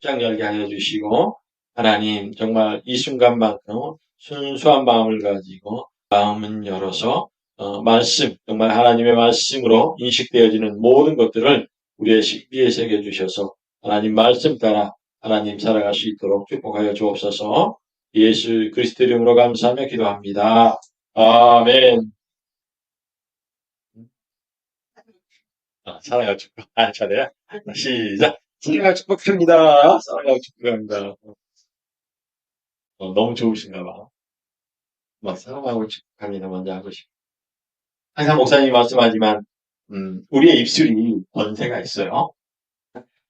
활짝 열게 하여 주시고 하나님 정말 이 순간만큼 순수한 마음을 가지고 마음은 열어서 말씀 정말 하나님의 말씀으로 인식되어지는 모든 것들을 우리의 심기에 새겨 주셔서 하나님 말씀 따라 하나님 살아갈 수 있도록 축복하여 주옵소서. 예수 그리스도 이름으로 감사하며 기도합니다. 아멘. 사랑하고 축복. 차례야. 시작. 사랑하고 축복합니다. 사랑하고 축복합니다. 너무 좋으신가 봐. 막 사랑하고 축복합니다. 먼저 하고 싶어. 항상 목사님이 말씀하지만 우리의 입술이 권세가 있어요.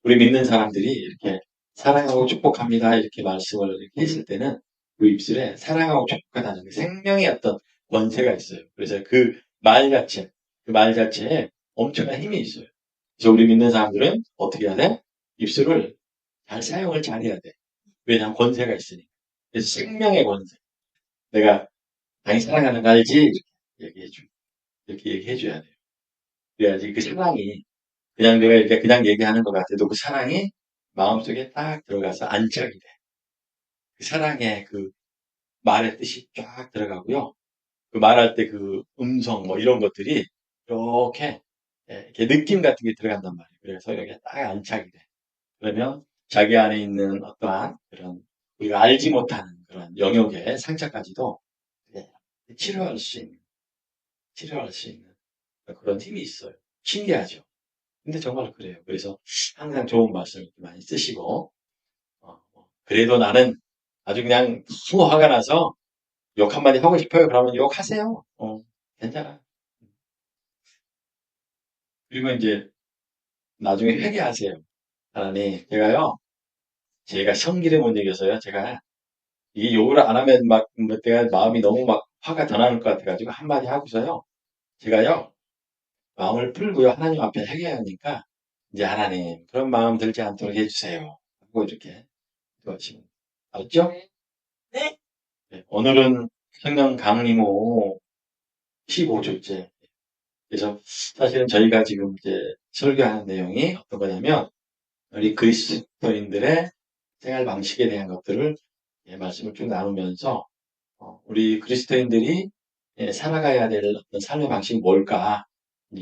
우리 믿는 사람들이 이렇게 사랑하고 축복합니다. 이렇게 말씀을 이렇게 했을 때는 그 입술에 사랑하고 축복하다는 그 생명의 어떤 권세가 있어요. 그래서 그 말 자체에 엄청난 힘이 있어요. 그래서 우리 믿는 사람들은 어떻게 해야 돼? 입술을 잘 사용을 잘해야 돼. 왜냐하면 권세가 있으니까. 그래서 생명의 권세. 내가 당연히 사랑하는 거 알지? 이렇게 얘기해줘. 이렇게 얘기해줘야 돼요. 그래야지 그 사랑이 그냥 내가 이렇게 그냥 얘기하는 것 같아도 그 사랑이 마음속에 딱 들어가서 안착이 돼. 그 사랑의 그 말의 뜻이 쫙 들어가고요. 그 말할 때 그 음성 뭐 이런 것들이 이렇게 이렇게 느낌 같은 게 들어간단 말이에요. 그래서 여기에 딱 안착이 돼. 그러면 자기 안에 있는 어떠한 그런 우리가 알지 못하는 그런 영역의 상처까지도 치료할 수 있는, 치료할 수 있는 그런 힘이 있어요. 신기하죠? 근데 정말 그래요. 그래서 항상 좋은 말씀 이렇게 많이 쓰시고, 그래도 나는 아주 그냥 너무 화가 나서 욕 한마디 하고 싶어요. 그러면 욕하세요. 괜찮아. 그리고 이제 나중에 회개하세요. 하나님, 제가 성질에 못 이겨서요. 제가 이 욕을 안 하면 내가 마음이 너무 화가 더 나는 것 같아가지고 한마디 하고서요. 제가요, 마음을 풀고요. 하나님 앞에 회개하니까 이제 하나님, 그런 마음 들지 않도록 해주세요. 하고 이렇게 기도하시면. 알았죠? 네. 네, 오늘은 성령 강림호 15주째. 그래서 사실은 저희가 지금 이제 설교하는 내용이 어떤 거냐면 우리 그리스도인들의 생활 방식에 대한 것들을 말씀을 쭉 나누면서 우리 그리스도인들이 살아가야 될 어떤 삶의 방식이 뭘까?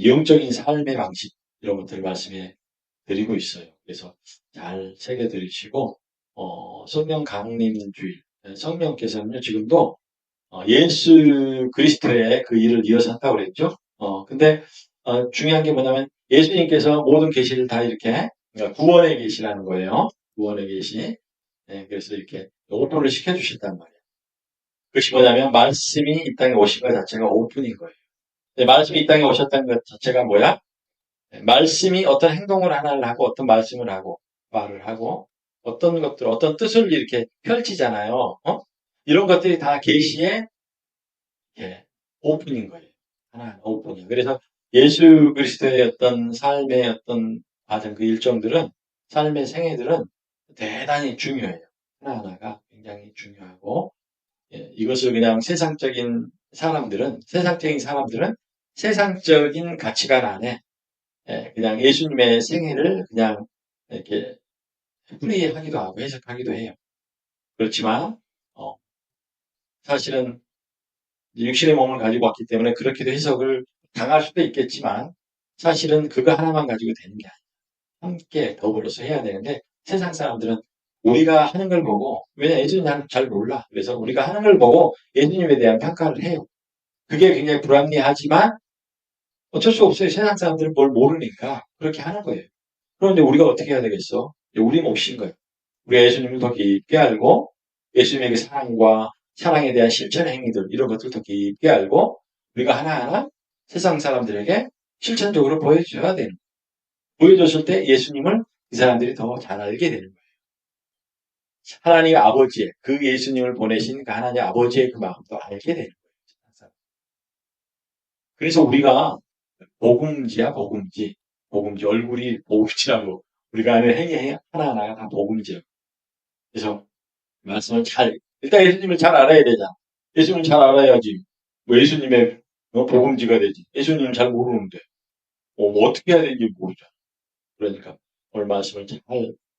영적인 삶의 방식 이런 것들을 말씀해 드리고 있어요. 그래서 잘 새겨 들으시고 성령 강림주일 성령께서는요 지금도 예수 그리스도의 그 일을 이어서 한다고 그랬죠. 근데 중요한 게 뭐냐면 예수님께서 모든 계시를 다 이렇게 그러니까 구원의 계시라는 거예요. 구원의 계시. 그래서 이렇게 오픈을 시켜주신단 말이에요. 그것이 뭐냐면 말씀이 이 땅에 오신 것 자체가 오픈인 거예요. 말씀이 이 땅에 오셨다는 것 자체가 뭐야? 말씀이 어떤 행동을 하나를 하고 어떤 말씀을 하고 말을 하고 어떤 것들 어떤 뜻을 이렇게 펼치잖아요. 이런 것들이 다 계시의 오픈인 거예요. 하나 오픈이에요. 그래서 예수 그리스도의 어떤 삶의 어떤 과정 그 일정들은 삶의 생애들은 대단히 중요해요. 하나하나가 굉장히 중요하고 이것을 그냥 세상적인 사람들은 세상적인 가치관 안에 그냥 예수님의 생애를 그냥 이렇게 풀이하기도 하고 해석하기도 해요. 그렇지만 사실은 육신의 몸을 가지고 왔기 때문에 그렇게도 해석을 당할 수도 있겠지만 사실은 그거 하나만 가지고 되는 게 아니에요. 함께 더불어서 해야 되는데 세상 사람들은 우리가 하는 걸 보고 왜냐 예수님 잘 몰라. 그래서 우리가 하는 걸 보고 예수님에 대한 평가를 해요. 그게 굉장히 불합리하지만 어쩔 수 없어요. 세상 사람들은 뭘 모르니까 그렇게 하는 거예요. 그런데 우리가 어떻게 해야 되겠어? 우리 몫인 거예요. 우리가 예수님을 더 깊게 알고 예수님의 그 사랑과 사랑에 대한 실천 행위들 이런 것들 더 깊게 알고 우리가 하나하나 세상 사람들에게 실천적으로 보여줘야 되는 거예요. 보여줬을 때 예수님을 이 사람들이 더 잘 알게 되는 거예요. 하나님 아버지의 그 예수님을 보내신 그 하나님 아버지의 그 마음도 알게 되는 거예요. 그래서 우리가 복음지야 복음지. 복음지 얼굴이 복음지라고 우리가 하는 행위 하나하나가 다 복음지예요. 그래서 말씀을 일단 예수님을 잘 알아야 되잖아. 예수님을 잘 알아야지. 뭐 예수님의 복음지가 되지. 예수님을 잘 모르는데 뭐 어떻게 해야 되는지 모르잖아. 그러니까 오늘 말씀을 잘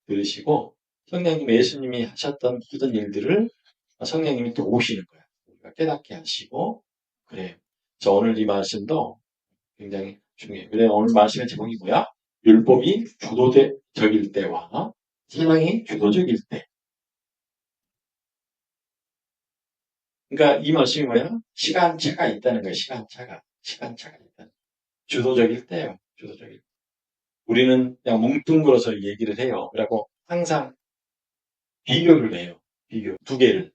들으시고 성령님, 예수님이 하셨던 모든 일들을 성령님이 또 오시는 거야. 우리가 깨닫게 하시고, 그래요. 그래서 오늘 이 말씀도 굉장히 중요해요. 그래, 오늘 말씀의 제목이 뭐야? 율법이 주도적일 때와 사랑이 주도적일 때. 그러니까 이 말씀이 뭐야? 시간차가 있다는 거예요. 시간차가 있다는. 주도적일 때요. 주도적일 때. 우리는 그냥 뭉뚱그려서 얘기를 해요. 그리고 항상 비교를 해요. 비교. 두 개를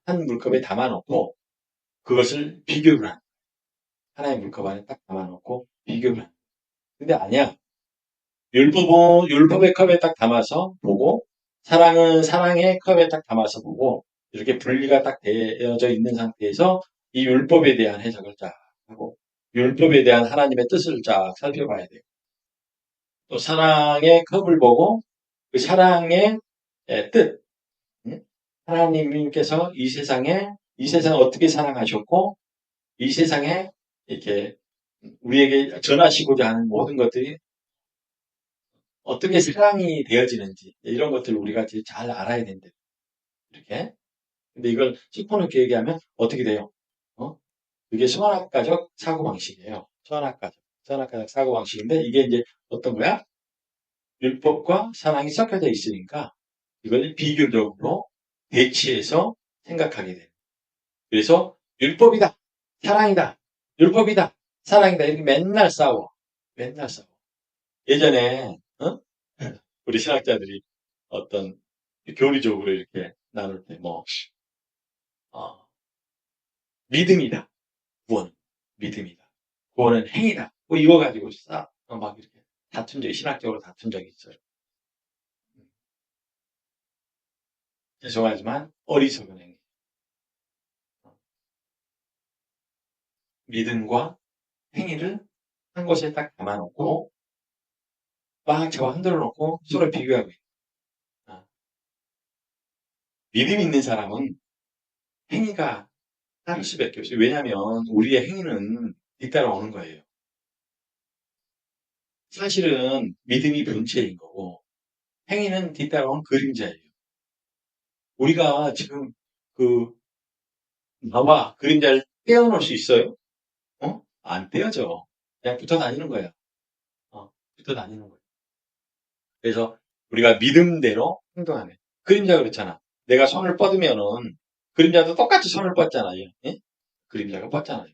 한 물컵에 담아놓고 그것을 비교를 한. 하나의 물컵 안에 딱 담아놓고 비교를 한. 근데 아니야. 율법의 컵에 딱 담아서 보고, 사랑은 사랑의 컵에 딱 담아서 보고, 이렇게 분리가 딱 되어져 있는 상태에서 이 율법에 대한 해석을 쫙 하고, 율법에 대한 하나님의 뜻을 쫙 살펴봐야 돼요. 또 사랑의 컵을 보고, 그 사랑의 뜻, 하나님께서 이 세상을 어떻게 사랑하셨고, 이 세상에 이렇게 우리에게 전하시고자 하는 모든 것들이 어떻게 사랑이 되어지는지 이런 것들을 우리가 잘 알아야 된다. 이렇게. 근데 이걸 짚어놓게 얘기하면 어떻게 돼요? 그게 수학가적 사고방식이에요. 수학가적 사고방식인데 이게 이제 어떤 거야? 율법과 사랑이 섞여져 있으니까 이걸 비교적으로 대치해서 생각하게 돼요. 그래서 율법이다, 사랑이다, 율법이다, 사랑이다 이렇게 맨날 싸워. 예전에 우리 신학자들이 어떤 교리적으로 이렇게 나눌 때, 믿음이다. 구원. 믿음이다. 구원은 행위다. 이거 가지고 막 이렇게 신학적으로 다툰 적이 있어요. 죄송하지만 어리석은 행위. 믿음과 행위를 한 곳에 딱 담아놓고 막 저거 흔들어 놓고 서로 비교하고 있다. 믿음 있는 사람은 행위가 따를 수밖에 없어요. 왜냐하면 우리의 행위는 뒤따라오는 거예요. 사실은 믿음이 본체인 거고 행위는 뒤따라오는 그림자예요. 우리가 지금 그 나와 그림자를 떼어놓을 수 있어요? 안 떼어져. 그냥 붙어 다니는 거야. 붙어 다니는 거야. 그래서 우리가 믿음대로 행동하네. 그림자 그렇잖아. 내가 손을 뻗으면은 그림자도 똑같이 손을 뻗잖아요. 예? 그림자가 뻗잖아요.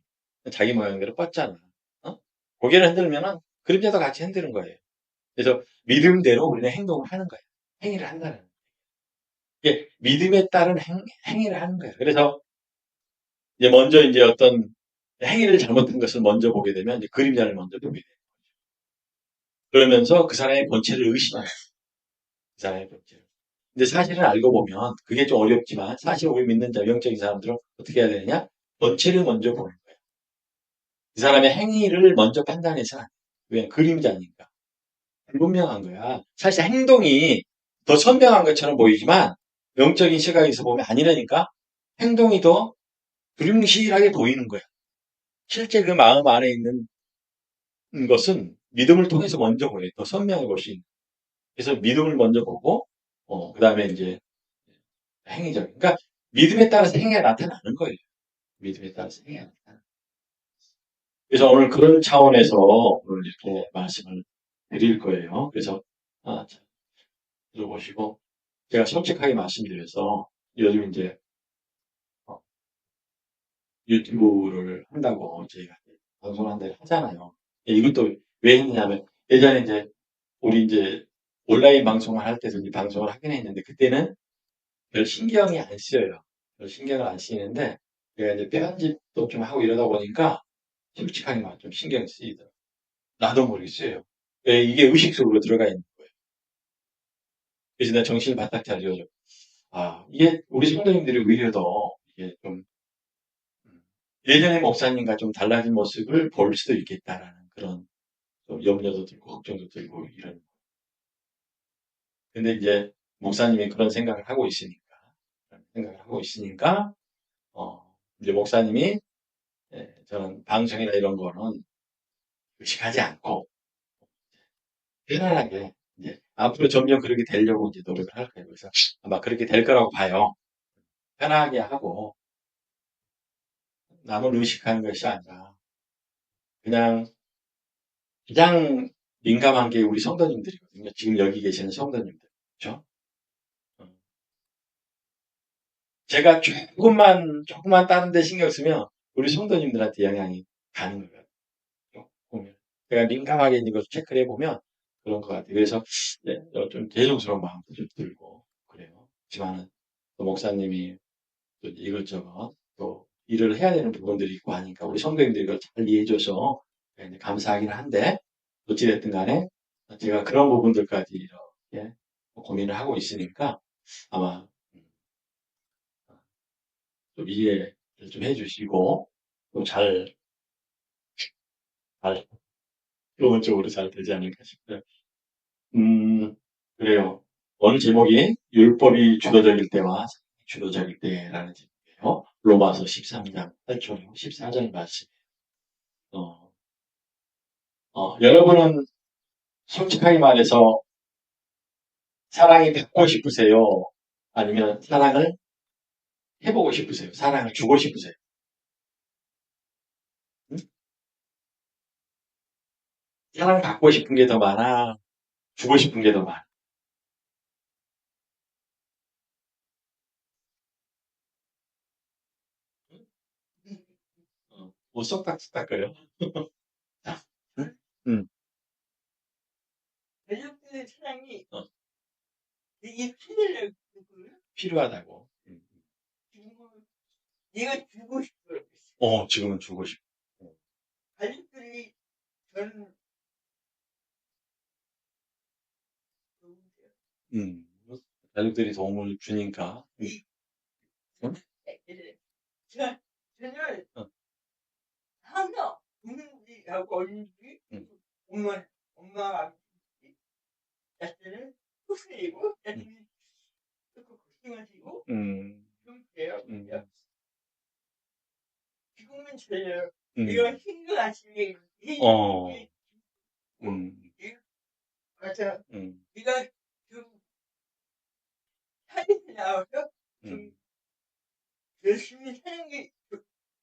자기 모양대로 뻗잖아. 고개를 흔들면은 그림자도 같이 흔드는 거예요. 그래서 믿음대로 우리는 행동을 하는 거예요. 행위를 한다는 거예요. 이게 믿음에 따른 행위를 하는 거예요. 그래서 이제 먼저 이제 어떤 행위를 잘못한 것을 먼저 보게 되면 이제 그림자를 먼저 보게 돼요. 그러면서 그 사람의 본체를 의심해요. 그 사람의 본체를. 근데 사실을 알고 보면 그게 좀 어렵지만 사실 우리 믿는 자, 영적인 사람들은 어떻게 해야 되느냐? 본체를 먼저 보는 거예요. 그 사람의 행위를 먼저 판단해서는 안 돼요. 왜? 그림자니까. 불분명한 거야. 사실 행동이 더 선명한 것처럼 보이지만 영적인 시각에서 보면 아니라니까 행동이 더 불명실하게 보이는 거야. 실제 그 마음 안에 있는 것은 믿음을 통해서 먼저 보여요. 더 선명해 볼 수 있는. 그래서 믿음을 먼저 보고, 그 다음에 이제 행위적. 그러니까 믿음에 따라서 행위가 나타나는 거예요. 믿음에 따라서 행위가 나타나는. 그래서 오늘 그런 차원에서 오늘 이렇게 말씀을 드릴 거예요. 그래서 자, 들어보시고 제가 솔직하게 말씀드려서 요즘 이제 유튜브를 한다고 저희가 방송한다고 하잖아요. 이것도 왜 했냐면 예전에 이제 우리 이제 온라인 방송을 할 때도 이제 방송을 하긴 했는데 그때는 별 신경이 안 쓰여요. 별 신경을 안 쓰이는데 제가 이제 편집도 좀 하고 이러다 보니까 솔직하게 말 좀 신경이 쓰이더라고요. 나도 모르게 쓰여요. 왜 이게 의식 속으로 들어가 있는 거예요. 그래서 내가 정신을 바짝 차려줘. 이게 우리 성도님들이 오히려 더 이게 좀 예전의 목사님과 좀 달라진 모습을 볼 수도 있겠다라는 그런 좀 염려도 들고 걱정도 들고 이런. 근데 이제 목사님이 그런 생각을 하고 있으니까 이제 목사님이 저는 방송이나 이런 거는 의식하지 않고 편안하게 이제 앞으로 점점 그렇게 되려고 이제 노력을 할 거예요. 그래서 아마 그렇게 될 거라고 봐요. 편하게 하고 남을 의식하는 것이 아니라 그냥 가장 민감한 게 우리 성도님들이거든요. 지금 여기 계시는 성도님들. 그렇죠? 제가 조금만 다른 데 신경 쓰면 우리 성도님들한테 영향이 가는 거예요. 보면. 제가 민감하게 이걸 체크를 해보면 그런 것 같아요. 그래서 네, 좀 죄송스러운 마음도 좀 들고 그래요. 하지만은 또 목사님이 또 이것저것 또 일을 해야 되는 부분들이 있고 하니까 우리 성도님들이 이걸 잘 이해해줘서 감사하긴 한데 어찌됐든 간에 제가 그런 부분들까지 이렇게 고민을 하고 있으니까 아마 좀 이해를 좀 해주시고 또 잘 좋은 쪽으로 잘 되지 않을까 싶어요. 그래요. 오늘 제목이 율법이 주도적일 때와 주도적일 때라는 제목이에요. 로마서 13장 8절 14절 말씀. 어, 여러분은 솔직하게 말해서 사랑이 받고 싶으세요? 아니면 사랑을 해보고 싶으세요? 사랑을 주고 싶으세요? 응? 사랑 받고 싶은 게 더 많아? 주고 싶은 게 더 많아? 뭐 쏙닥쏙닥거려? 응? 응. 가족들의 사랑이 되게 필요하다고. 얘가 주고 싶어요. 지금은 주고 싶어. 가족들이 저는 음, 가족들이 도움을 주니까. 응? 저, 저는 항상 부모님하고 언니들이 엄마 자체는 후순이고 자체는 조금 고생하시고 좀 그래요. 지금은 저예요. 이거 힘들어하시는 맞아. 네가 좀 사진이 나와서 좀 열심히 사는 게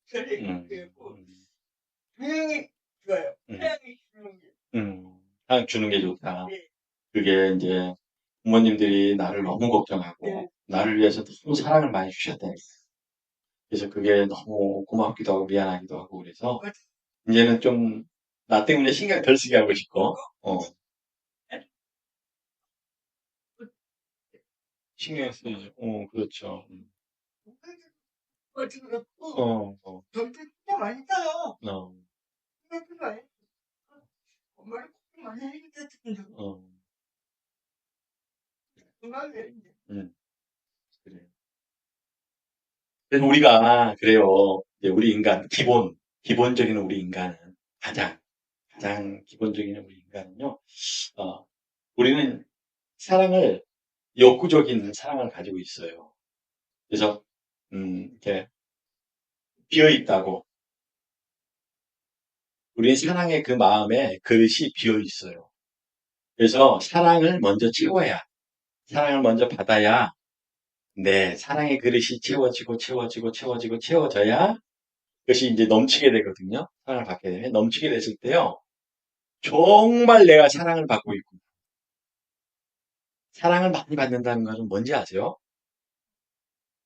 저를 그리고 주는 좋아요. 사랑이 주는 게. 사랑 주는 게 좋다. 네. 그게 이제 부모님들이 나를 너무 걱정하고 네. 나를 위해서 너무 사랑을 많이 주셨다니까. 그래서 그게 너무 고맙기도 하고 미안하기도 하고 그래서 이제는 좀 나 때문에 신경 덜 쓰게 하고 싶고 신경 쓰이죠. 그렇죠. 돈도 진짜 많이 써요. 생각도 많이 엄마를 꼭 많이 해줬는데. 그만해, 이제. 그래요. 그래서 우리가, 그래요. 이제 우리 인간, 기본적인 우리 인간은, 가장 기본적인 우리 인간은요, 우리는 욕구적인 사랑을 가지고 있어요. 그래서, 이렇게, 비어있다고. 우리 사랑의 그 마음에 그릇이 비어있어요. 그래서 사랑을 먼저 채워야, 사랑을 먼저 받아야, 네, 사랑의 그릇이 채워져야 그것이 이제 넘치게 되거든요. 사랑을 받게 되면. 넘치게 됐을 때요. 정말 내가 사랑을 받고 있고, 사랑을 많이 받는다는 것은 뭔지 아세요?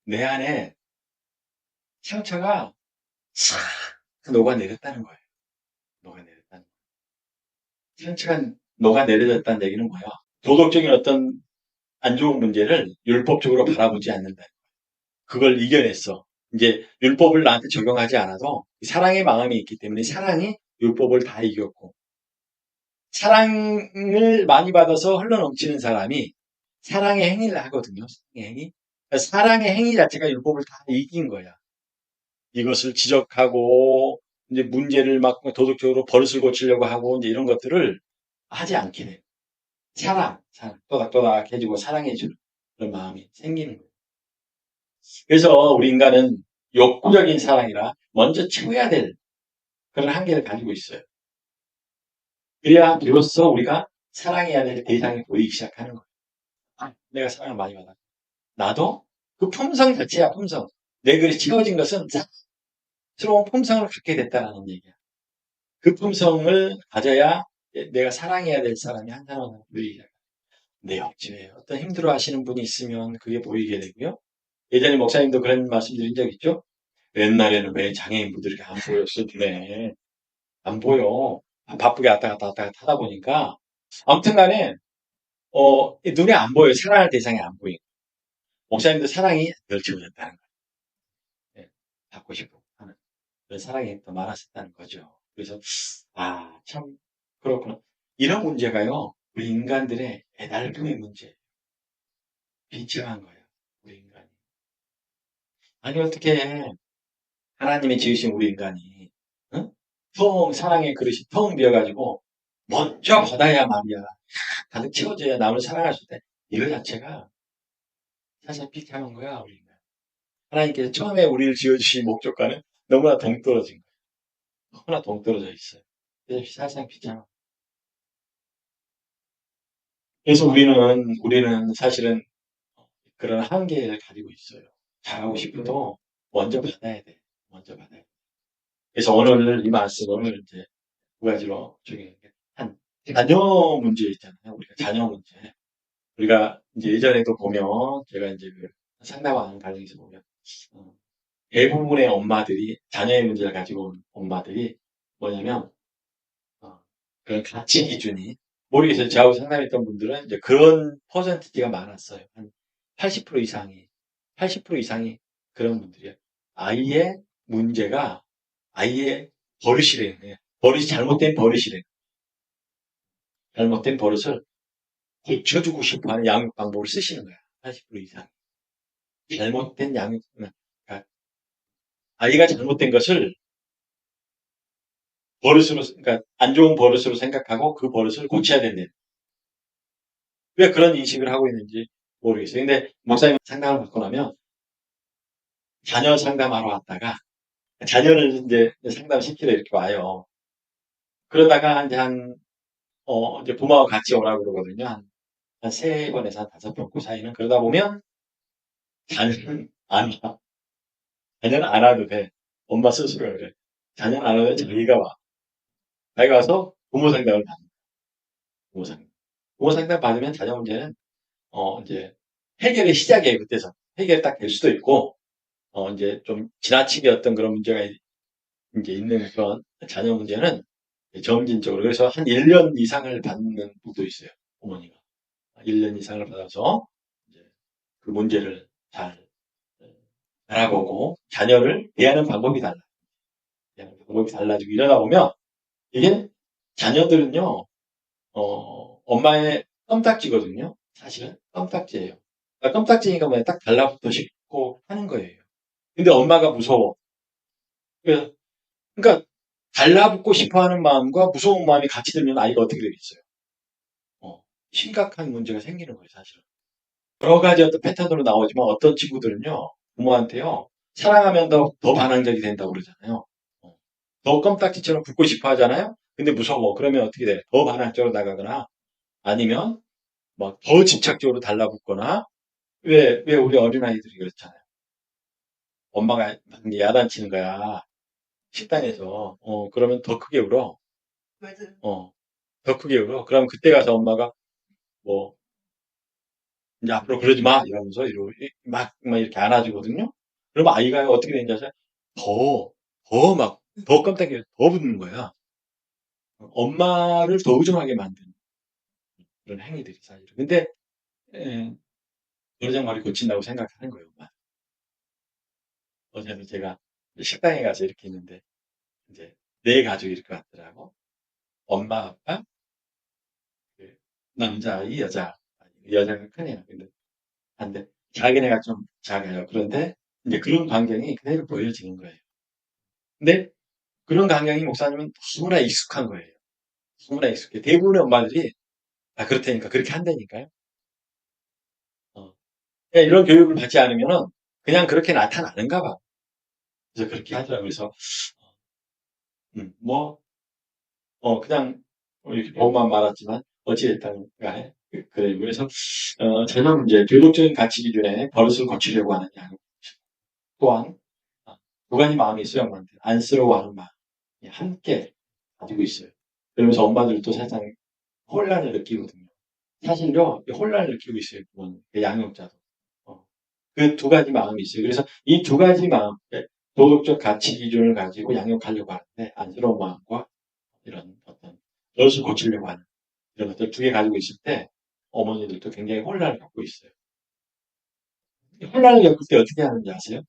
내 안에 상처가 싹 녹아내렸다는 거예요. 녹아내렸다는 거예요. 상처가 녹아내려졌다는 얘기는 뭐야? 도덕적인 어떤 안 좋은 문제를 율법적으로 바라보지 않는다. 그걸 이겨냈어. 이제 율법을 나한테 적용하지 않아도 사랑의 마음이 있기 때문에 사랑이 율법을 다 이겼고 사랑을 많이 받아서 흘러넘치는 사람이 사랑의 행위를 하거든요. 사랑의 행위. 사랑의 행위 자체가 율법을 다 이긴 거야. 이것을 지적하고 이제 문제를 막 도덕적으로 버릇을 고치려고 하고 이제 이런 것들을 하지 않게 돼. 사랑, 또닥또닥 해주고 사랑해주는 그런 마음이 생기는 거예요. 그래서 우리 인간은 욕구적인 사랑이라 먼저 채워야 될 그런 한계를 가지고 있어요. 그래야 비로소 우리가 사랑해야 될 대상이 보이기 시작하는 거예요. 아, 내가 사랑을 많이 받아. 나도 그 품성 자체야, 품성. 내 글이 채워진 것은 새로운 품성을 갖게 됐다는 얘기야. 그 품성을 가져야 내가 사랑해야 될 사람이 한 사람 한 보이기 시작해요. 내 옆집에 어떤 힘들어 하시는 분이 있으면 그게 보이게 되고요. 예전에 목사님도 그런 말씀 드린 적 있죠? 옛날에는 왜 장애인분들이 안 보였어, 눈에. 안 보여. 바쁘게 왔다 갔다 하다 보니까. 아무튼 간에, 눈에 안 보여요. 사랑할 대상이 안 보이고. 목사님도 사랑이 멸치워졌다는 거예요. 예, 받고 싶고 하는. 그런 사랑이 더 많았었다는 거죠. 그래서, 참, 그렇구나. 이런 문제가요, 우리 인간들의 애달픔의 문제. 비참한 거예요. 우리 인간이. 아니, 어떻게 하나님이 지으신 우리 인간이, 응? 텅, 사랑의 그릇이 텅 비어가지고, 먼저 받아야 말이야. 가득 채워져야 남을 사랑할 수 있다. 이거 자체가 사실 비참한 거야, 우리 인간. 하나님께서 처음에 우리를 지어주신 목적과는 너무나 동떨어진 거예요. 너무나 동떨어져 있어요. 그래서 사실상 비참한. 그래서 우리는 사실은 그런 한계를 가지고 있어요. 잘하고 싶어도 먼저 받아야 돼. 먼저 받아야 돼. 그래서 오늘 이 말씀을 이제 두 가지로 적용해. 한 자녀 문제 있잖아요. 우리가 자녀 문제. 우리가 이제 예전에도 보면 제가 이제 그 상담하는 과정에서 보면 어, 대부분의 엄마들이 자녀의 문제를 가지고 온 엄마들이 뭐냐면 어, 그런 가치 기준이 모르겠어요. 저하고 상담했던 분들은 이제 그런 퍼센티지가 많았어요. 한 80% 이상이 80% 이상이 그런 분들이에요. 아이의 문제가 아이의 버릇이래요. 버릇이 잘못된 버릇이래요. 잘못된 버릇을 고쳐주고 싶어하는 양육 방법을 쓰시는 거야. 80% 이상. 잘못된 양육, 그러니까 아이가 잘못된 것을 버릇으로, 그러니까 안 좋은 버릇으로 생각하고 그 버릇을 고쳐야 된대. 왜 그런 인식을 하고 있는지 모르겠어요. 근데 목사님 상담을 받고 나면 자녀 상담하러 왔다가 자녀를 이제 상담시키러 이렇게 와요. 그러다가 이제 이제 부모하고 같이 오라고 그러거든요. 한 세 번에서 한 다섯 번 그 사이는. 그러다 보면 자녀는 안 와. 자녀는 안 와도 돼. 엄마 스스로 그래. 자녀는 안 와도 자기가 와. 자기가 와서 부모 상담을 받는 거야. 부모 상담. 부모 상담 받으면 자녀 문제는 이제 해결의 시작이에요. 그때서 해결이 딱 될 수도 있고 이제 좀 지나치게 어떤 그런 문제가 이제 있는 그런 자녀 문제는 점진적으로 그래서 한 1년 이상을 받는 분도 있어요. 부모님가 1년 이상을 받아서 이제 그 문제를 잘 알아보고 자녀를 대하는 방법이 달라. 대하는 방법이 달라지고 이러다 보면 이게 자녀들은요, 엄마의 껌딱지거든요. 사실은 껌딱지예요. 그러니까 껌딱지니까 뭐냐 딱 달라붙어 싶고 하는 거예요. 근데 엄마가 무서워. 그러니까 그러니까 달라붙고 싶어하는 마음과 무서운 마음이 같이 들면 아이가 어떻게 되겠어요? 어, 심각한 문제가 생기는 거예요, 사실은. 여러 가지 어떤 패턴으로 나오지만 어떤 친구들은요, 부모한테요, 사랑하면 더 반항적이 된다고 그러잖아요. 어, 더 껌딱지처럼 붙고 싶어 하잖아요? 근데 무서워. 그러면 어떻게 돼? 더 반항적으로 나가거나 아니면 막 더 집착적으로 달라붙거나 왜 우리 어린아이들이 그렇잖아요. 엄마가 막 야단치는 거야. 식당에서. 그러면 더 크게 울어. 맞아요. 더 크게 울어. 그럼 그때 가서 엄마가 뭐 이제 앞으로 그러지 마 이러면서 막 이렇게 안아주거든요. 그러면 아이가 어떻게 되는지 아세요? 더, 더 깜짝이야. 더 붙는 거야. 엄마를 더 의존하게 만드는 그런 행위들이 사실은. 근데 에, 버르장머리 고친다고 생각하는 거예요. 엄마. 어제도 제가 식당에 가서 이렇게 있는데 이제 네 가족이 이렇게 왔더라고. 엄마, 아빠, 그 남자아이, 여자. 여자가 큰애야. 근데 자기네가 좀 작아요. 그런데 이제 그런 광경이 그대로 보여지는 거예요. 근데 그런 광경이 목사님은 너무나 익숙한 거예요. 너무나 익숙해. 대부분의 엄마들이 다 그렇다니까 그렇게 한다니까요. 어. 그러니까 이런 교육을 받지 않으면은 그냥 그렇게 나타나는가 봐. 그래서 그렇게 하더라고요. 그래서 뭐 그냥 이렇게 보고만 말았지만 어찌됐든 간에. 그래요. 그래서, 저는 이제 도덕적인 가치 기준에 버릇을 고치려고 하는 양육. 또한, 두 가지 마음이 있어요, 엄마한테. 안쓰러워하는 마음. 함께 가지고 있어요. 그러면서 엄마들도 세상 혼란을 느끼거든요. 사실요, 혼란을 느끼고 있어요, 부모님. 양육자도. 그 두 가지 마음이 있어요. 그래서 이 두 가지 마음, 도덕적 가치 기준을 가지고 양육하려고 하는데, 안쓰러운 마음과 이런 어떤, 버릇을 고치려고 하는 이런 것들 두 개 가지고 있을 때, 어머니들도 굉장히 혼란을 겪고 있어요. 혼란을 겪을 때 어떻게 하는지 아세요?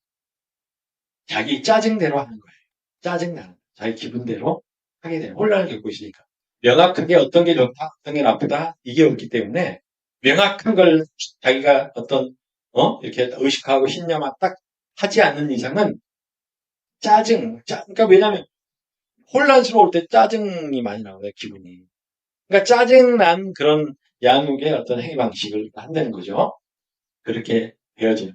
자기 짜증대로 하는 거예요. 짜증나는. 자기 기분대로 하게 돼요. 혼란을 겪고 있으니까. 명확하게 어떤 게 좋다, 어떤 게 나쁘다, 이게 없기 때문에 명확한 걸 자기가 어떤, 이렇게 의식하고 신념을 딱 하지 않는 이상은 그러니까 왜냐면 혼란스러울 때 짜증이 많이 나오요 기분이. 그러니까 짜증난 그런 양육의 어떤 행위 방식을 한다는 거죠. 그렇게 되어지는.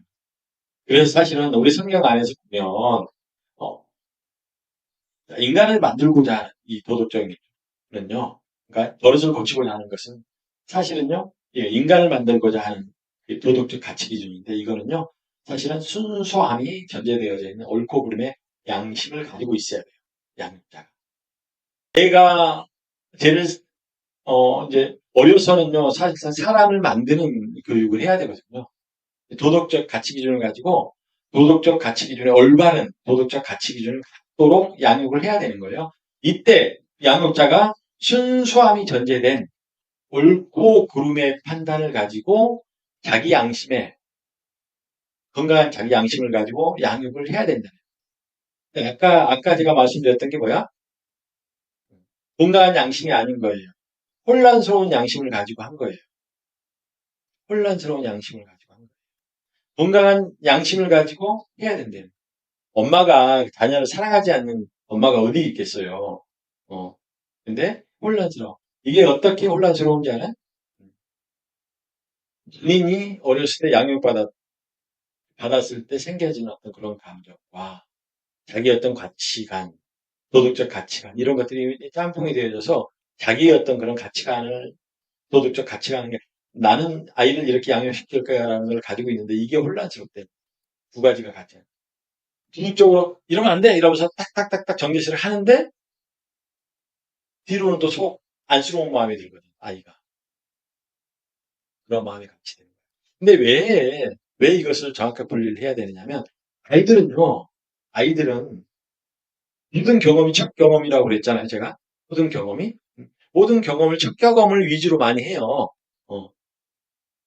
그래서 사실은 우리 성경 안에서 보면, 어, 인간을 만들고자 하는 이 도덕적인 는요, 그러니까 버릇을 고치고자 하는 것은 사실은요, 인간을 만들고자 하는 도덕적 가치 기준인데 이거는요, 사실은 순수함이 전제되어져 있는 옳고 그름의 양심을 가지고 있어야 돼요. 양육자가. 제가 쟤를 이제 어려서는요, 사실상 사람을 만드는 교육을 해야 되거든요. 도덕적 가치 기준을 가지고 도덕적 가치 기준에 올바른 도덕적 가치 기준을 갖도록 양육을 해야 되는 거예요. 이때 양육자가 순수함이 전제된 옳고 그름의 판단을 가지고 자기 양심에 건강한 자기 양심을 가지고 양육을 해야 된다. 아까 제가 말씀드렸던 게 뭐야? 건강한 양심이 아닌 거예요. 혼란스러운 양심을 가지고 한 거예요. 혼란스러운 양심을 가지고 한 거예요. 건강한 양심을 가지고 해야 된대요. 엄마가 자녀를 사랑하지 않는 엄마가 어디 있겠어요. 근데 혼란스러워. 이게 어떻게 혼란스러운지 알아? 본인이 어렸을 때 받았을 때 생겨진 어떤 그런 감정과 자기 어떤 가치관, 도덕적 가치관, 이런 것들이 짬뽕이 되어져서 자기의 어떤 그런 가치관을, 도덕적 가치관을, 나는 아이를 이렇게 양육시킬 거야라는 걸 가지고 있는데 이게 혼란스럽대. 두 가지가 같이. 기능적으로 이러면 안 돼! 이러면서 딱딱딱딱 전개시를 하는데 뒤로는 또 안쓰러운 마음이 들거든, 아이가. 그런 마음이 같이 되는 거야. 근데 왜 이것을 정확하게 분리를 해야 되느냐면, 아이들은 모든 경험이 첫 경험이라고 그랬잖아요, 제가. 모든 경험이. 모든 경험을 첫 경험을 위주로 많이 해요. 어.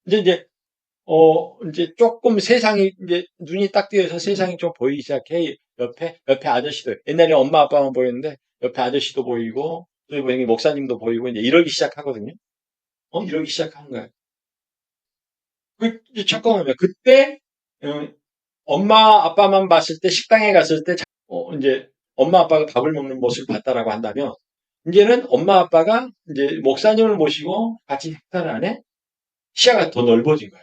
이제, 이제 조금 세상이, 이제 눈이 딱 뜨여서 세상이 좀 보이기 시작해. 옆에 아저씨들. 옛날에 엄마 아빠만 보였는데, 옆에 아저씨도 보이고, 또 여기 목사님도 보이고, 이제 이러기 시작하거든요. 이러기 시작하는 거예요. 그, 이제 첫 경험이에요. 그때, 어, 엄마 아빠만 봤을 때, 식당에 갔을 때, 이제 엄마 아빠가 밥을 먹는 모습을 봤다라고 한다면, 이제는 엄마 아빠가 이제 목사님을 모시고 같이 식사를 하네? 시야가 더 넓어진 거야.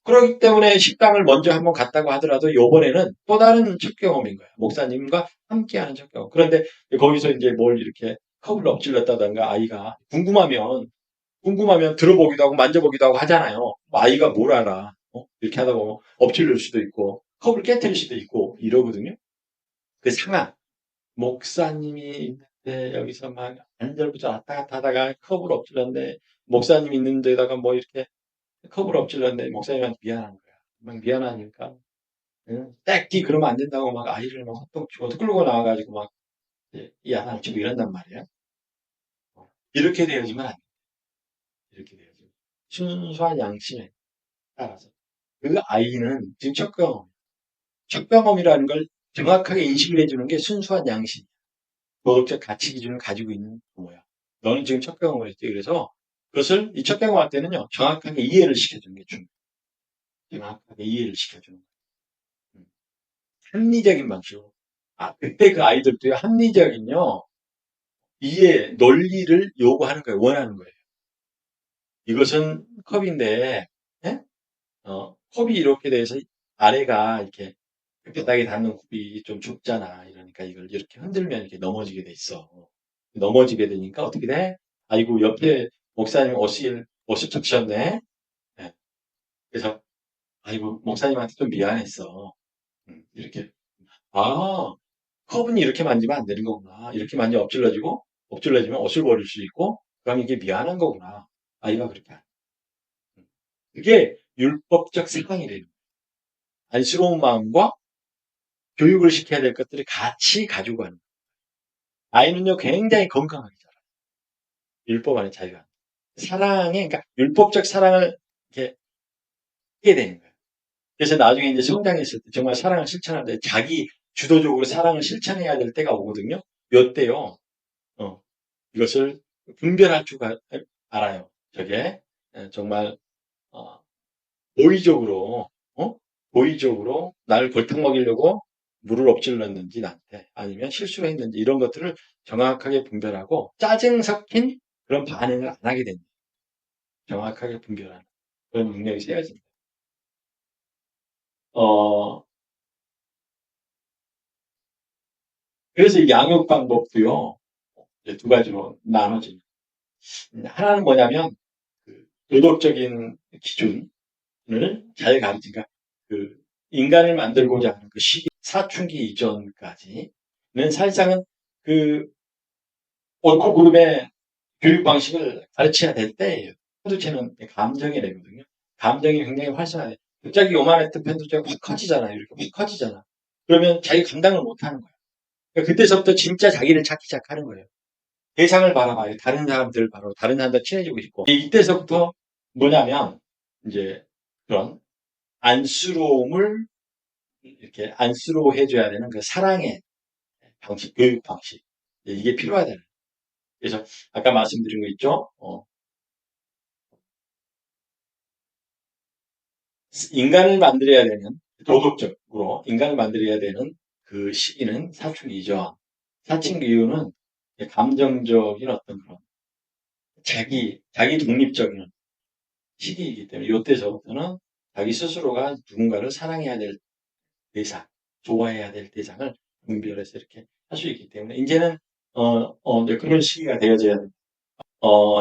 그렇기 때문에 식당을 먼저 한번 갔다고 하더라도 이번에는 또 다른 첫 경험인 거야. 목사님과 함께하는 첫 경험. 그런데 거기서 이제 뭘 이렇게 컵을 엎질렀다던가 아이가 궁금하면 들어보기도 하고 만져보기도 하고 하잖아요. 뭐 아이가 뭘 알아. 이렇게 하다 보면 엎질릴 수도 있고 컵을 깨뜨릴 수도 있고 이러거든요. 그 상황. 목사님이 있는데 여기서 막 안절부절 왔다 갔다 하다가 컵을 엎질렀는데 목사님 있는 데다가 뭐 이렇게 컵을 엎질렀는데 목사님한테 미안한 거야. 막 미안하니까 땡기 그러면 안 된다고 막 아이를 막 헛동 치고 끌고 나와가지고 막 야단 치고 이런단 말이야. 이렇게 되어지면 안 돼. 이렇게 되어지면 순수한 양심에 따라서 그 아이는 지금 첫 경험이라는 걸 정확하게 인식을 해주는 게 순수한 양심. 도덕적 가치 기준을 가지고 있는 부모야. 너는 지금 첫 경험을 했지. 그래서 그것을 이 첫 경험할 때는요, 정확하게 이해를 시켜주는 게 중요해요. 정확하게 이해를 시켜주는 거예요. 합리적인 방식으로. 그때 그 아이들도요, 합리적인요, 논리를 요구하는 거예요. 원하는 거예요. 이것은 컵인데, 예? 컵이 이렇게 돼서 아래가 이렇게 바닥에 닿는 컵이 좀 좁잖아. 이러니까 이걸 이렇게 흔들면 이렇게 넘어지게 돼 있어. 넘어지게 되니까 어떻게 돼? 아이고, 옆에 목사님 옷을 적셨네. 예. 그래서, 아이고, 목사님한테 좀 미안했어. 이렇게. 아, 컵은 이렇게 만지면 안 되는 거구나. 이렇게 만지면 엎질러지면 옷을 버릴 수 있고, 그럼 이게 미안한 거구나. 아이가 그렇게 안 해. 그게 율법적 사랑이래요. 안쓰러운 마음과 교육을 시켜야 될 것들을 같이 가지고 가는 거예요. 아이는요, 굉장히 건강하게 자라요. 율법 안에 자유가. 그러니까 율법적 사랑을 이렇게 하게 되는 거예요. 그래서 나중에 이제 성장했을 때 정말 사랑을 실천할 때 자기 주도적으로 사랑을 실천해야 될 때가 오거든요. 요때요, 어, 이것을 분별할 줄 알아요. 저게 정말 어, 고의적으로 어? 고의적으로 나를 골탕 먹이려고 물을 엎질렀는지 나한테 아니면 실수를 했는지 이런 것들을 정확하게 분별하고 짜증 섞인 그런 반응을 안 하게 됩니다. 정확하게 분별하는 그런 능력이 세워집니다. 그래서 이 양육 방법도요, 이제 두 가지로 나눠집니다. 하나는 뭐냐면, 그 도덕적인 기준을 잘 가르치니까, 그 인간을 만들고자 하는 그 시기, 사춘기 이전까지는 사실상은 그 옳고 그름의 교육 방식을 가르쳐야 될 때예요. 편두체는 감정의 뇌거든요. 감정이 굉장히 활성화돼. 갑자기 요만했던 편두체가 확 커지잖아요. 이렇게 확 커지잖아. 그러면 자기 감당을 못 하는 거예요. 그러니까 그때서부터 진짜 자기를 찾기 시작하는 거예요. 대상을 바라봐요. 다른 사람들 바로 다른 사람들 친해지고 싶고 이때서부터 뭐냐면 이제 그런 안쓰러움을 이렇게 안쓰러워해줘야 되는 그 사랑의 방식, 교육 방식 이게 필요하다는. 그래서 아까 말씀드린 거 있죠. 인간을 만들어야 되는 도덕적으로 인간을 만들어야 되는 그 시기는 사춘기 이전. 사춘기 이후는 감정적인 어떤 그런 자기 독립적인 시기이기 때문에 이때서부터는 자기 스스로가 누군가를 사랑해야 될 대상, 좋아해야 될 대상을 분별해서 이렇게 할 수 있기 때문에 이제는 이제 그런 시기가 되어져야 됩니다.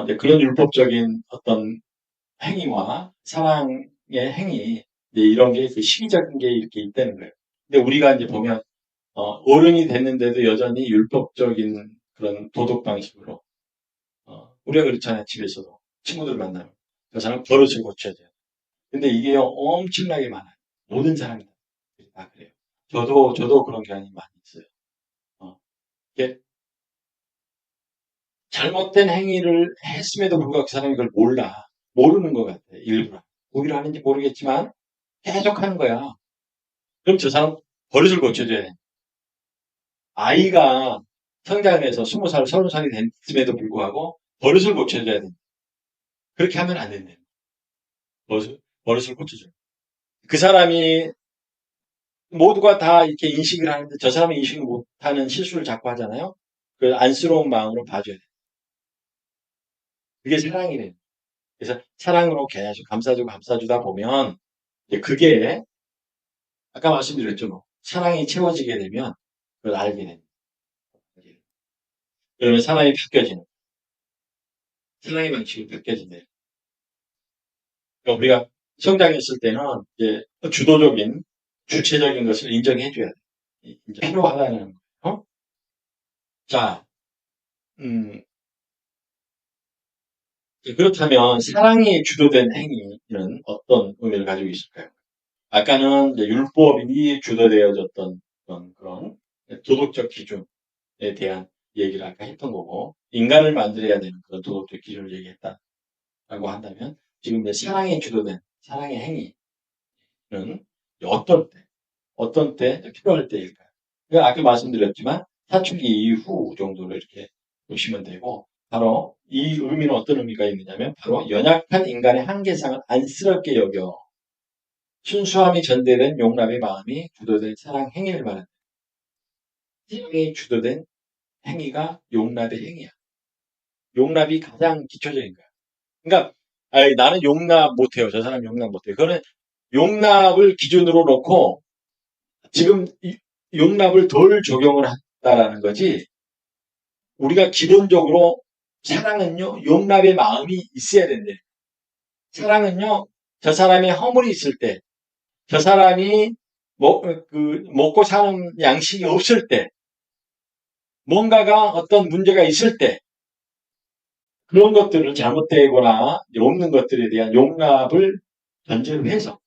이제 그런 율법적인 어떤 행위와 사랑의 행위 이제 이런 게 그 시기적인 게 이렇게 있다는 거예요. 근데 우리가 이제 보면 어른이 됐는데도 여전히 율법적인 그런 도덕 방식으로 우리가 그렇잖아요. 집에서도 친구들 만나면 그 사람 버릇을 고쳐야 돼요. 근데 이게 엄청나게 많아요. 모든 사람이 다 그래요. 저도 그런 경향이 많이 있어요. 어, 이게 잘못된 행위를 했음에도 불구하고 그 사람이 그걸 모르는 것 같아요. 일부러. 오히려 하는지 모르겠지만 계속 하는 거야. 그럼 저 사람 버릇을 고쳐줘야 돼. 아이가 성장을 해서 20살, 30살이 됐음에도 불구하고 버릇을 고쳐줘야 돼. 그렇게 하면 안 된대. 버릇을 고쳐줘요. 그 사람이 모두가 다 이렇게 인식을 하는데 저 사람이 인식을 못하는 실수를 자꾸 하잖아요. 그 안쓰러운 마음으로 봐줘야 돼. 그게 사랑이래요. 그래서 사랑으로 계속 감싸주다 보면 이제 그게 아까 말씀드렸죠. 뭐. 사랑이 채워지게 되면 그걸 알게 됩니다. 그러면 사랑의 방식이 바뀌어진대요. 그러니까 우리가 성장했을 때는 이제 주도적인 주체적인 것을 인정해줘야 돼. 이제 필요하다는 거. 자, 음, 그렇다면 사랑이 주도된 행위는 어떤 의미를 가지고 있을까요? 아까는 이제 율법이 주도되어졌던 그런 도덕적 기준에 대한 얘기를 아까 했던 거고 인간을 만들어야 되는 그런 도덕적 기준을 얘기했다라고 한다면 지금 이제 사랑이 주도된 사랑의 행위는 어떤 때 필요할 때일까요? 그러니까 아까 말씀드렸지만 사춘기 이후 정도로 이렇게 보시면 되고 바로 이 의미는 어떤 의미가 있느냐면 바로 연약한 인간의 한계상을 안쓰럽게 여겨 순수함이 전제된 용납의 마음이 주도된 사랑 행위를 말합니다. 사랑이 주도된 행위가 용납의 행위야. 용납이 가장 기초적인 거야. 그러니까 나는 용납 못해요. 저 사람 용납 못해요. 그거는 용납을 기준으로 놓고 지금 용납을 덜 적용을 한다라는 거지. 우리가 기본적으로 사랑은요, 용납의 마음이 있어야 된대. 사랑은요, 저 사람이 허물이 있을 때, 저 사람이 먹고 사는 양식이 없을 때, 뭔가가 어떤 문제가 있을 때, 그런 것들을 잘못되거나 없는 것들에 대한 용납을 전제로 해서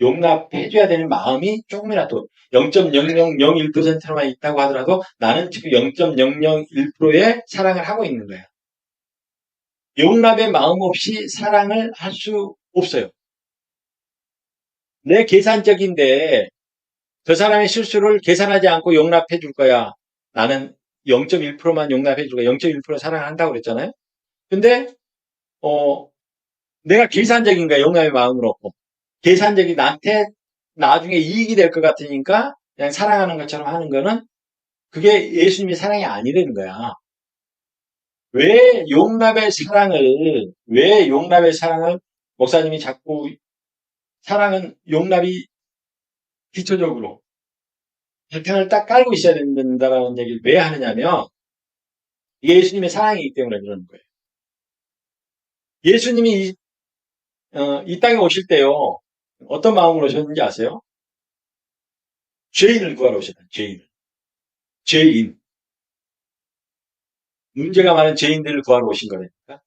용납해줘야 되는 마음이 조금이라도 0.0001%만 있다고 하더라도 나는 지금 0.001%의 사랑을 하고 있는 거야. 용납의 마음 없이 사랑을 할 수 없어요. 내 계산적인데 저 사람의 실수를 계산하지 않고 용납해 줄 거야. 나는 0.1%만 용납해 줄 거야. 0.1% 사랑한다고 그랬잖아요. 근데 내가 계산적인 거야. 용납의 마음을 얻고. 계산적이 나한테 나중에 이익이 될 것 같으니까 그냥 사랑하는 것처럼 하는 거는 그게 예수님의 사랑이 아니라는 거야. 왜 용납의 사랑을 목사님이 자꾸 사랑은 용납이 기초적으로 바탕을 딱 깔고 있어야 된다는 얘기를 왜 하느냐면 이게 예수님의 사랑이기 때문에 그러는 거예요. 예수님이 이 땅에 오실 때요. 어떤 마음으로 오셨는지 아세요? 죄인을 구하러 오셨다. 죄인을. 죄인. 문제가 많은 죄인들을 구하러 오신 거니까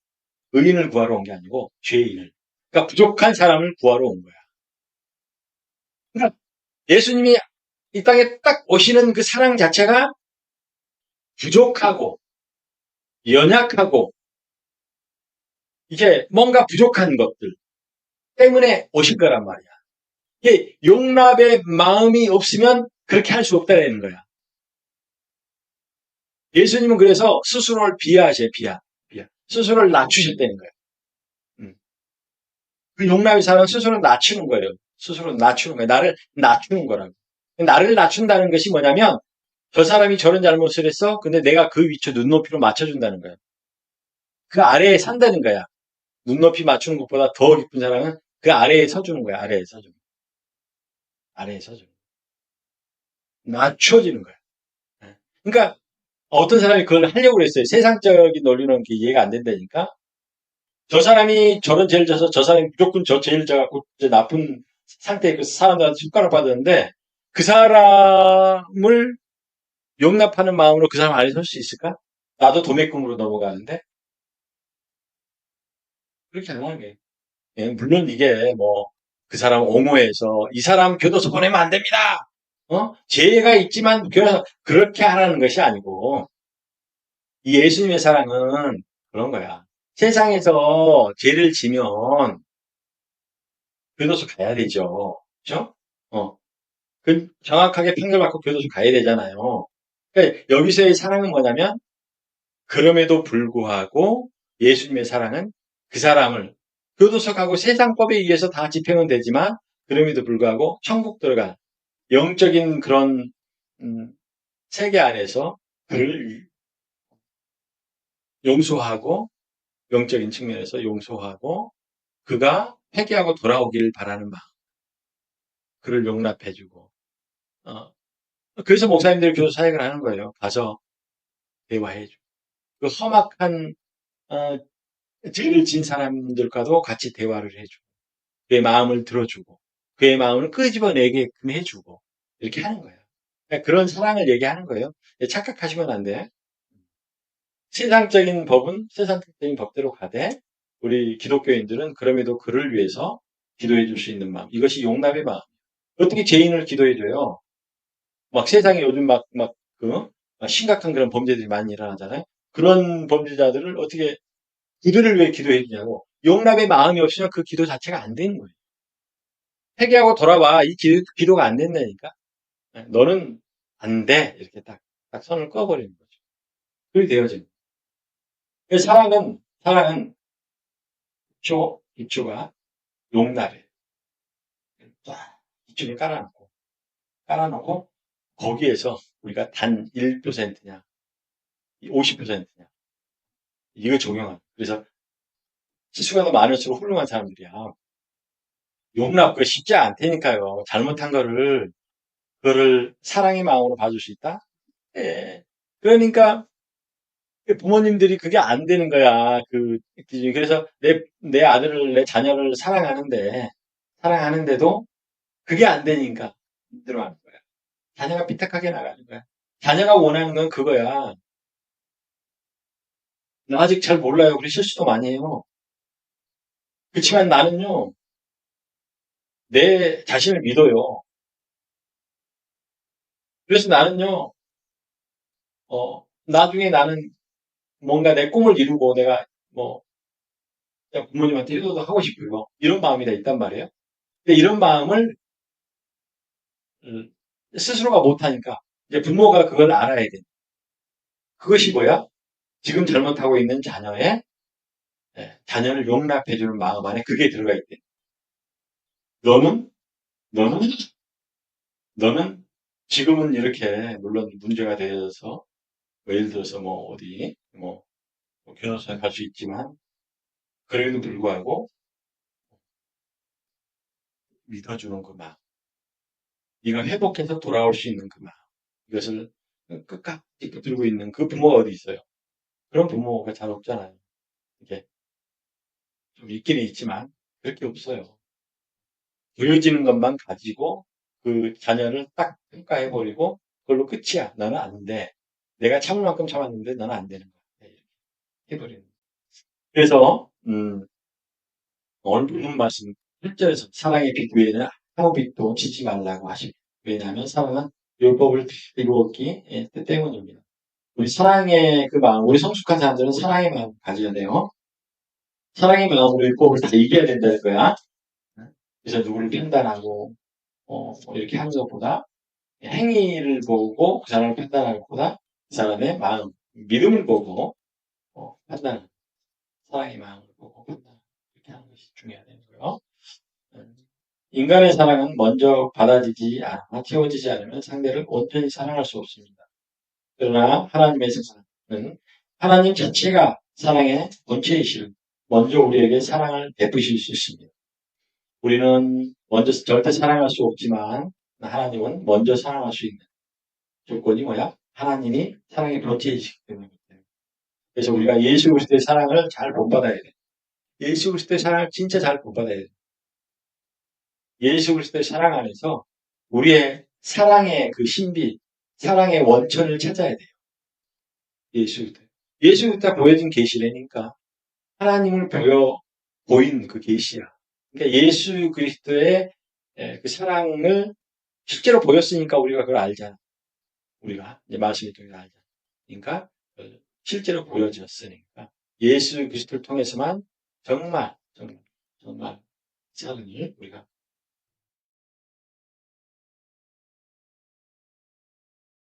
의인을 구하러 온 게 아니고 죄인을. 그러니까 부족한 사람을 구하러 온 거야. 그러니까 예수님이 이 땅에 딱 오시는 그 사랑 자체가 부족하고 연약하고 이게 뭔가 부족한 것들 때문에 오신 거란 말이야. 이게 용납의 마음이 없으면 그렇게 할 수 없다는 거야. 예수님은 그래서 스스로를 비하하셔요. 비하. 스스로를 낮추셨다는 거예요. 그 용납의 사람은 스스로 낮추는 거예요. 스스로 낮추는 거예요. 나를 낮추는 거라고. 나를 낮춘다는 것이 뭐냐면 저 사람이 저런 잘못을 했어. 근데 내가 그 위치 눈높이로 맞춰준다는 거예요. 그 아래에 산다는 거야. 눈높이 맞추는 것보다 더 깊은 사람은 그 아래에 서주는 거야. 아래에 서주는 거야. 아래에 서주는 거야. 낮춰지는 거야. 그러니까 어떤 사람이 그걸 하려고 그랬어요. 세상적인 논리는 이해가 안 된다니까. 저 사람이 저런 죄를 져서 저 사람이 무조건 저 죄를 져갖고 이제 나쁜 상태에 그 사람들한테 숟가락 받았는데 그 사람을 용납하는 마음으로 그 사람 안에 설 수 있을까? 나도 도매금으로 넘어가는데 그렇게 안 하는 게 예, 물론 이게 뭐 그 사람 옹호해서 이 사람 교도소 보내면 안 됩니다. 죄가 있지만 그렇게 하라는 것이 아니고 이 예수님의 사랑은 그런 거야. 세상에서 죄를 지면 교도소 가야 되죠. 그죠? 그 정확하게 판결받고 교도소 가야 되잖아요. 그러니까 여기서의 사랑은 뭐냐면 그럼에도 불구하고 예수님의 사랑은 그 사람을 교도소 가고 세상법에 의해서 다 집행은 되지만 그럼에도 불구하고 천국 들어간 영적인 그런 세계 안에서 그를 용서하고 영적인 측면에서 용서하고 그가 회개하고 돌아오기를 바라는 마음 그를 용납해주고 그래서 목사님들이 교도 사역을 하는 거예요. 가서 대화해주고 그 험악한 죄를 진 사람들과도 같이 대화를 해주고 그의 마음을 들어주고 그의 마음을 끄집어내게끔 해주고 이렇게 하는 거예요. 그러니까 그런 사랑을 얘기하는 거예요. 착각하시면 안 돼. 세상적인 법은 세상적인 법대로 가되 우리 기독교인들은 그럼에도 그를 위해서 기도해 줄 수 있는 마음. 이것이 용납의 마음. 어떻게 죄인을 기도해 줘요? 막 세상에 요즘 심각한 그런 범죄들이 많이 일어나잖아요. 그런 범죄자들을 어떻게 그들을 위해 기도해 주냐고. 용납의 마음이 없으면 그 기도 자체가 안 되는 거예요. 회개하고 돌아와. 이 기도가 안 된다니까. 너는 안 돼. 이렇게 딱 선을 꺼버리는 거죠. 그렇게 되어집니다. 사랑은 기초가 용납이에요. 기초를 깔아놓고 거기에서 우리가 단 1%냐, 50%냐 이거 적용하는. 그래서 지수가 더 많을수록 훌륭한 사람들이야. 용납 그 쉽지 않다니까요. 잘못한 그거를 사랑의 마음으로 봐줄 수 있다. 예. 그러니까 부모님들이 그게 안 되는 거야. 그래서 내 아들을, 내 자녀를 사랑하는데도 그게 안 되니까 힘들어하는 거야. 자녀가 삐딱하게 나가는 거야. 자녀가 원하는 건 그거야. 나 아직 잘 몰라요. 우리 실수도 많이 해요. 그렇지만 나는요, 내 자신을 믿어요. 그래서 나는요, 나중에 나는 뭔가 내 꿈을 이루고 내가 뭐, 부모님한테 효도도 하고 싶고요. 이런 마음이 다 있단 말이에요. 근데 이런 마음을 음, 스스로가 못하니까 이제 부모가 그걸 알아야 돼. 그것이 뭐야? 지금 잘못하고 있는 자녀를 용납해주는 마음 안에 그게 들어가 있대. 너는, 너는, 너는 지금은 이렇게 물론 문제가 되어서 뭐 예를 들어서 뭐 어디 뭐 변호사 갈 수 있지만 그래도 불구하고 믿어주는 그 마음, 네가 회복해서 돌아올 수 있는 그 마음, 이것을 끝까지 붙들고 있는 그 부모가 어디 있어요? 그런 부모가 잘 없잖아요. 이게 좀 있기는 있지만 그렇게 없어요. 보여지는 것만 가지고 그 자녀를 딱 평가해버리고 그걸로 끝이야. 너는 안 돼. 내가 참을 만큼 참았는데 너는 안 되는 거야. 이렇게 해버리는. 그래서 오늘 본문 말씀 1절에서 사랑의 빛 외에는 아무 빛도 지지 말라고 하십니다. 왜냐하면 사랑은 율법을 이루었기 때문입니다. 우리 사랑의 그 마음, 우리 성숙한 사람들은 사랑의 마음 가져야 돼요. 사랑의 마음으로 율법을 다 이겨야 된다는 거야. 그래서 누구를 판단하고 이렇게 하는 것보다 행위를 보고 그 사람을 판단하는 것보다 그 사람의 마음, 믿음을 보고 판단하는 사랑의 마음을 보고 판단하는 이렇게 하는 것이 중요하다는 거예요. 인간의 사랑은 먼저 받아지지 않아 채워지지 않으면 상대를 온전히 사랑할 수 없습니다. 그러나 하나님의 사랑은 하나님 자체가 사랑의 본체이시를 먼저 우리에게 사랑을 베푸실 수 있습니다. 우리는 먼저 절대 사랑할 수 없지만 하나님은 먼저 사랑할 수 있는 조건이 뭐야? 하나님이 사랑의 본체이시기 때문에. 그래서 우리가 예수 그리스도의 사랑을 잘 본받아야 돼. 예수 그리스도의 사랑을 진짜 잘 본받아야 돼. 예수 그리스도의 사랑 안에서 우리의 사랑의 그 신비, 사랑의 원천을 찾아야 돼요. 예수 그리스도. 예수 그리스도가 보여진 계시라니까 하나님을 보인 그 계시야. 그러니까 예수 그리스도의 그 사랑을 실제로 보였으니까 우리가 그걸 알잖아. 우리가 이제 말씀을 통해 알잖아. 그러니까 실제로 보여졌으니까 예수 그리스도를 통해서만 정말 사랑을 우리가